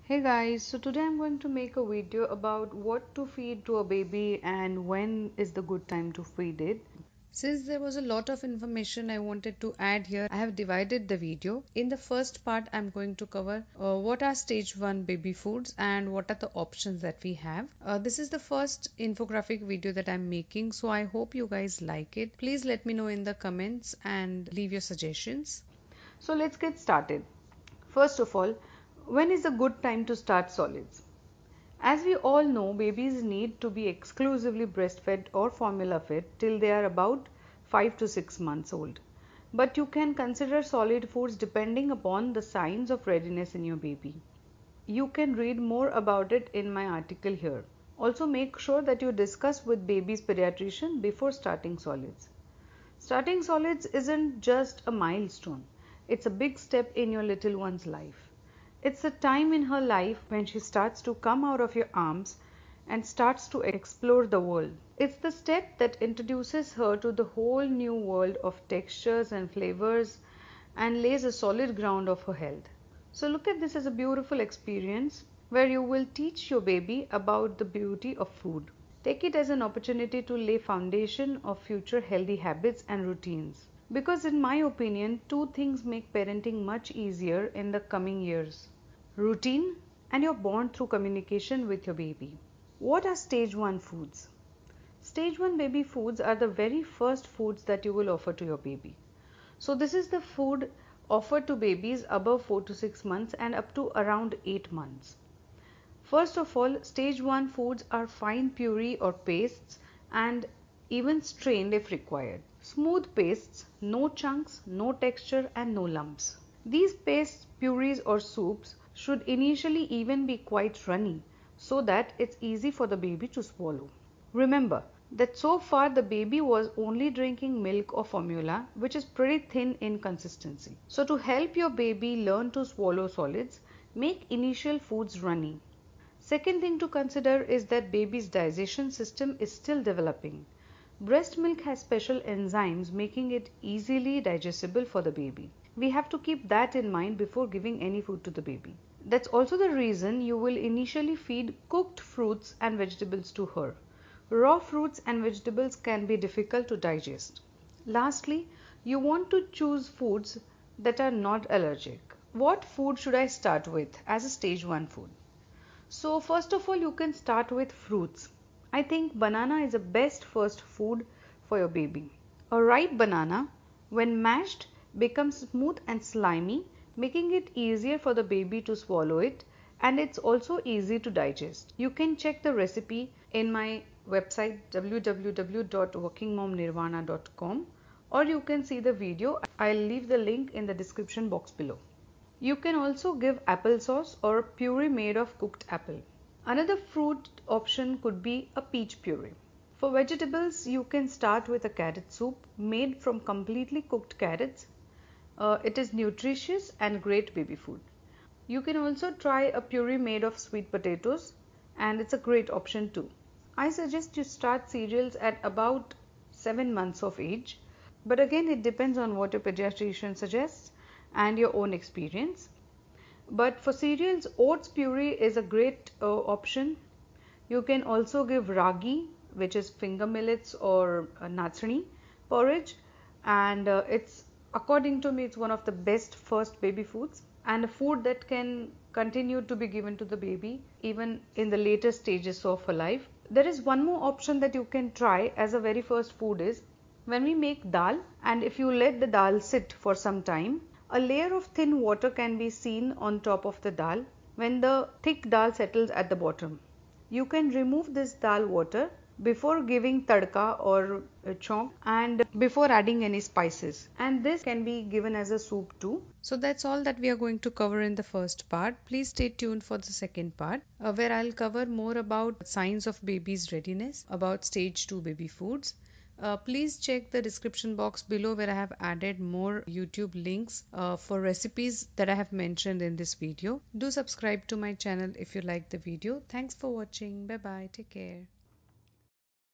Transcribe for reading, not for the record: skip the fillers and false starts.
Hey guys, so today I'm going to make a video about what to feed to a baby and when is the good time to feed it. Since there was a lot of information I wanted to add here, I have divided the video. In the first part, I'm going to cover what are stage 1 baby foods and what are the options that we have. This is the first infographic video that I'm making, so I hope you guys like it. Please let me know in the comments and leave your suggestions. So let's get started. First of all, when is a good time to start solids? As we all know, babies need to be exclusively breastfed or formula fed till they are about 5 to 6 months old. But you can consider solid foods depending upon the signs of readiness in your baby. You can read more about it in my article here. Also, make sure that you discuss with baby's pediatrician before starting solids. Starting solids isn't just a milestone, it's a big step in your little one's life. It's the time in her life when she starts to come out of your arms and starts to explore the world. It's the step that introduces her to the whole new world of textures and flavors and lays a solid ground of her health. So look at this as a beautiful experience where you will teach your baby about the beauty of food. Take it as an opportunity to lay foundation of future healthy habits and routines. Because in my opinion, two things make parenting much easier in the coming years: routine and your bond through communication with your baby. What are stage 1 foods? Stage 1 baby foods are the very first foods that you will offer to your baby. So this is the food offered to babies above 4 to 6 months and up to around 8 months. First of all, stage 1 foods are fine puree or pastes and even strained if required. Smooth pastes, no chunks, no texture and no lumps. These pastes, purees or soups should initially even be quite runny so that it's easy for the baby to swallow. Remember that so far the baby was only drinking milk or formula, which is pretty thin in consistency. So to help your baby learn to swallow solids, make initial foods runny. Second thing to consider is that baby's digestion system is still developing. Breast milk has special enzymes making it easily digestible for the baby. We have to keep that in mind before giving any food to the baby. That's also the reason you will initially feed cooked fruits and vegetables to her. Raw fruits and vegetables can be difficult to digest. Lastly, you want to choose foods that are not allergic. What food should I start with as a stage 1 food? So first of all, you can start with fruits. I think banana is the best first food for your baby. A ripe banana, when mashed, becomes smooth and slimy, making it easier for the baby to swallow it, and it's also easy to digest. You can check the recipe in my website www.workingmomnirvana.com, or you can see the video. I'll leave the link in the description box below. You can also give applesauce or puree made of cooked apple. Another fruit option could be a peach puree. For vegetables, you can start with a carrot soup made from completely cooked carrots. It is nutritious and great baby food. You can also try a puree made of sweet potatoes, and it's a great option too. I suggest you start cereals at about 7 months of age, but again it depends on what your pediatrician suggests and your own experience. But for cereals, oats puree is a great option. You can also give ragi, which is finger millets or natsani porridge, and it's, according to me, it's one of the best first baby foods and a food that can continue to be given to the baby even in the later stages of her life. There is one more option that you can try as a very first food is when we make dal, and if you let the dal sit for some time, a layer of thin water can be seen on top of the dal when the thick dal settles at the bottom. You can remove this dal water before giving tadka or chonk and before adding any spices, and this can be given as a soup too. So that's all that we are going to cover in the first part. Please stay tuned for the second part where I'll cover more about signs of baby's readiness, about stage 2 baby foods. Please check the description box below where I have added more YouTube links for recipes that I have mentioned in this video. Do subscribe to my channel if you like the video. Thanks for watching. Bye bye. Take care.